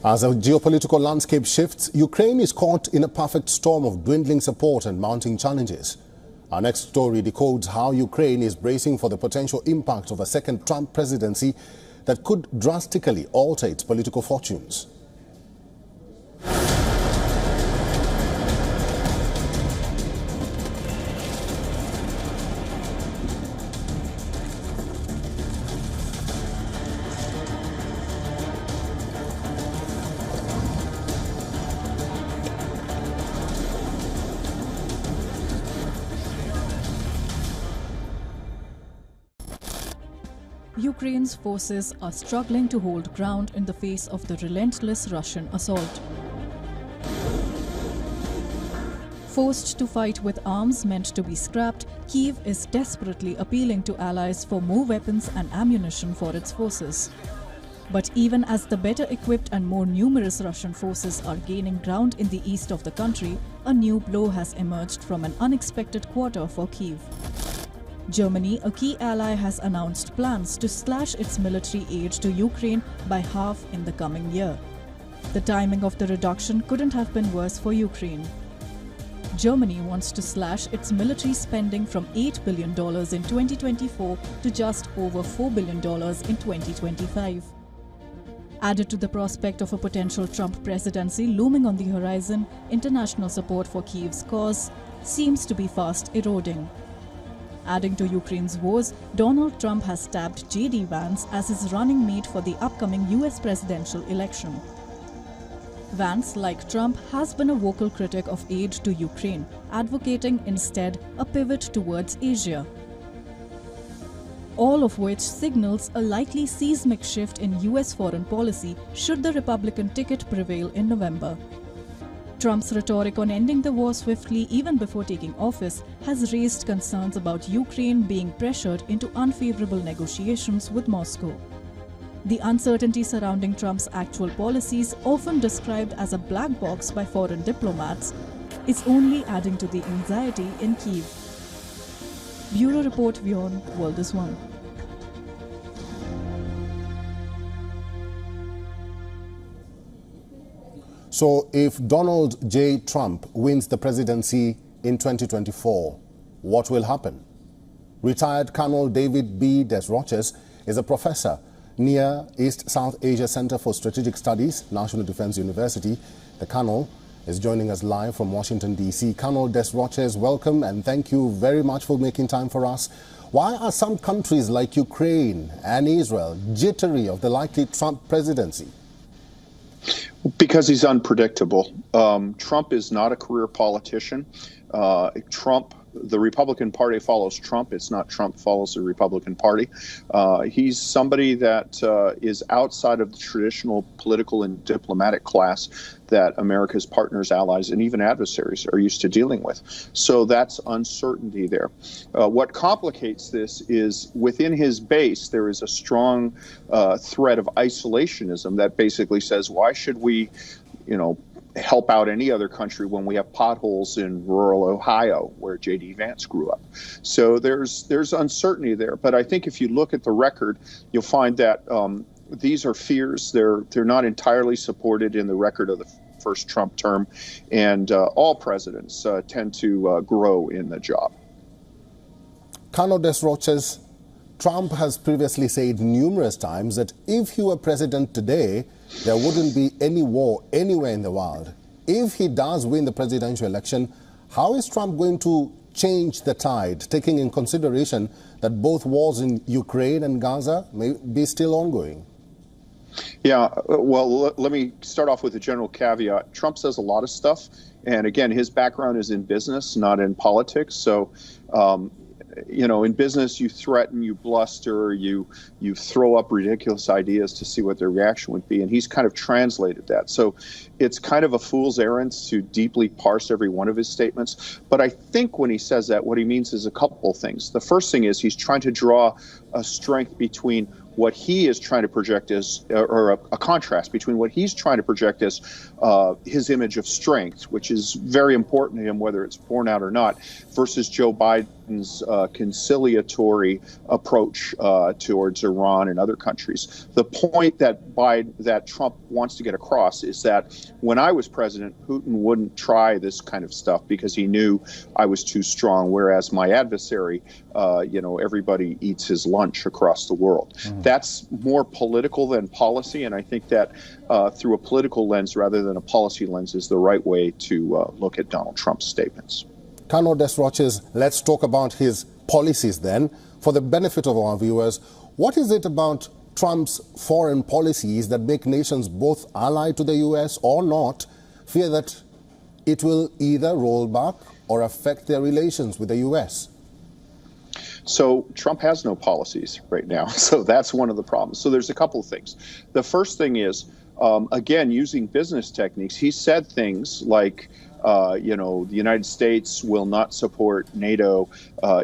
As the geopolitical landscape shifts, Ukraine is caught in a perfect storm of dwindling support and mounting challenges. Our next story decodes how Ukraine is bracing for the potential impact of a second Trump presidency that could drastically alter its political fortunes. Ukraine's forces are struggling to hold ground in the face of the relentless Russian assault. Forced to fight with arms meant to be scrapped, Kyiv is desperately appealing to allies for more weapons and ammunition for its forces. But even as the better equipped and more numerous Russian forces are gaining ground in the east of the country, a new blow has emerged from an unexpected quarter for Kyiv. Germany, a key ally, has announced plans to slash its military aid to Ukraine by half in the coming year. The timing of the reduction couldn't have been worse for Ukraine. Germany wants to slash its military spending from $8 billion in 2024 to just over $4 billion in 2025. Added to the prospect of a potential Trump presidency looming on the horizon, international support for Kyiv's cause seems to be fast eroding. Adding to Ukraine's woes, Donald Trump has tabbed J.D. Vance as his running mate for the upcoming US presidential election. Vance, like Trump, has been a vocal critic of aid to Ukraine, advocating instead a pivot towards Asia. All of which signals a likely seismic shift in US foreign policy should the Republican ticket prevail in November. Trump's rhetoric on ending the war swiftly even before taking office has raised concerns about Ukraine being pressured into unfavorable negotiations with Moscow. The uncertainty surrounding Trump's actual policies, often described as a black box by foreign diplomats, is only adding to the anxiety in Kyiv. Bureau Report, WION, World is One. So if Donald J. Trump wins the presidency in 2024, what will happen? Retired Colonel David B. Desroches is a professor near East South Asia Center for Strategic Studies, National Defense University. The Colonel is joining us live from Washington, D.C. Colonel Desroches, welcome and thank you very much for making time for us. Why are some countries like Ukraine and Israel jittery of the likely Trump presidency? Because he's unpredictable. Trump is not a career politician. The Republican Party follows Trump. It's not Trump follows the Republican Party. He's somebody that is outside of the traditional political and diplomatic class that America's partners, allies, and even adversaries are used to dealing with. So that's uncertainty there. What complicates this is within his base, there is a strong threat of isolationism that basically says, why should we, help out any other country when we have potholes in rural Ohio where J.D. Vance grew up. So there's uncertainty there. But I think if you look at the record, you'll find that these are fears. They're not entirely supported in the record of the first Trump term. And all presidents tend to grow in the job. Colonel Desroches, Trump has previously said numerous times that if he were president today, there wouldn't be any war anywhere in the world. If he does win the presidential election, how is Trump going to change the tide, taking in consideration that both wars in Ukraine and Gaza may be still ongoing? Yeah, well, let me start off with a general caveat. Trump says a lot of stuff. And again, his background is in business, not in politics. So, in business, you threaten, you bluster, you throw up ridiculous ideas to see what their reaction would be. And he's kind of translated that. So it's kind of a fool's errand to deeply parse every one of his statements. But I think when he says that, what he means is a couple of things. The first thing is he's trying to draw a strength between what he is trying to project as, or a contrast between what he's trying to project as his image of strength, which is very important to him, whether it's borne out or not, versus Joe Biden, conciliatory approach towards Iran and other countries. The point that Trump wants to get across is that when I was president, Putin wouldn't try this kind of stuff because he knew I was too strong, whereas my adversary, everybody eats his lunch across the world. That's more political than policy, and I think that through a political lens rather than a policy lens is the right way to look at Donald Trump's statements. Colonel Des Roches, let's talk about his policies then. For the benefit of our viewers, what is it about Trump's foreign policies that make nations both allied to the U.S. or not fear that it will either roll back or affect their relations with the U.S.? So Trump has no policies right now. So that's one of the problems. So there's a couple of things. The first thing is, again, using business techniques, he said things like, the United States will not support NATO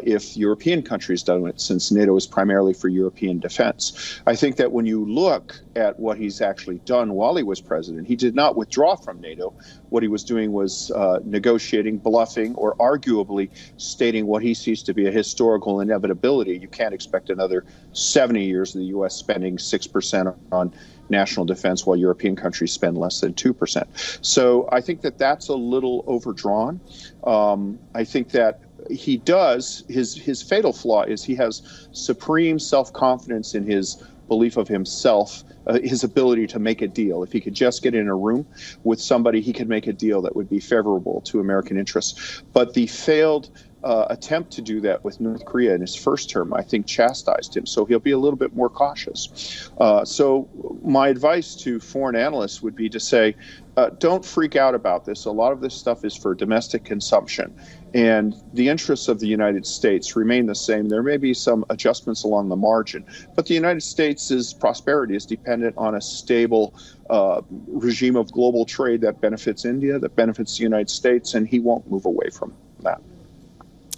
if European countries don't, it, since NATO is primarily for European defense. I think that when you look at what he's actually done while he was president, he did not withdraw from NATO. What he was doing was negotiating, bluffing, or arguably stating what he sees to be a historical inevitability. You can't expect another 70 years of the U.S. spending 6% on national defense while European countries spend less than 2%. So I think that that's a little overdrawn. I think that he does, his fatal flaw is he has supreme self-confidence in his belief of himself, his ability to make a deal. If he could just get in a room with somebody, he could make a deal that would be favorable to American interests. But the failed attempt to do that with North Korea in his first term, I think, chastised him. So he'll be a little bit more cautious. So my advice to foreign analysts would be to say, don't freak out about this. A lot of this stuff is for domestic consumption. And the interests of the United States remain the same. There may be some adjustments along the margin, but the United States' prosperity is dependent on a stable regime of global trade that benefits India, that benefits the United States, and he won't move away from that.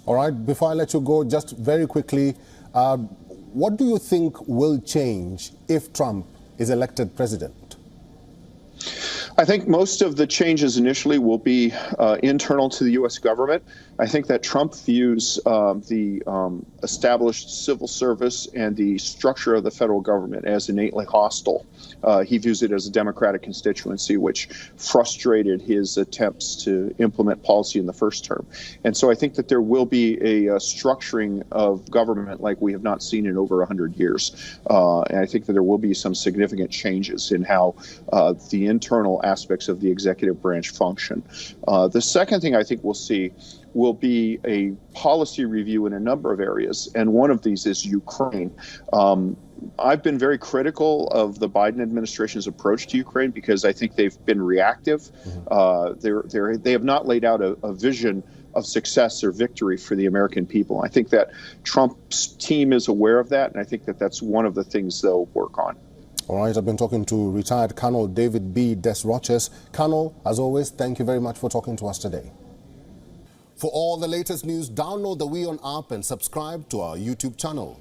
All right, before I let you go, just very quickly, what do you think will change if Trump is elected president? I think most of the changes initially will be internal to the U.S. government. I think that Trump views the established civil service and the structure of the federal government as innately hostile. He views it as a Democratic constituency, which frustrated his attempts to implement policy in the first term. And so I think that there will be a structuring of government like we have not seen in over 100 years. And I think that there will be some significant changes in how the internal aspects of the executive branch function. The second thing I think we'll see will be a policy review in a number of areas, and one of these is Ukraine. I've been very critical of the Biden administration's approach to Ukraine because I think they've been reactive. They have not laid out a vision of success or victory for the American people. I think that Trump's team is aware of that, and I think that that's one of the things they'll work on. All right, I've been talking to retired Colonel David B. Des Roches. Colonel, as always, thank you very much for talking to us today. For all the latest news, download the WION app and subscribe to our YouTube channel.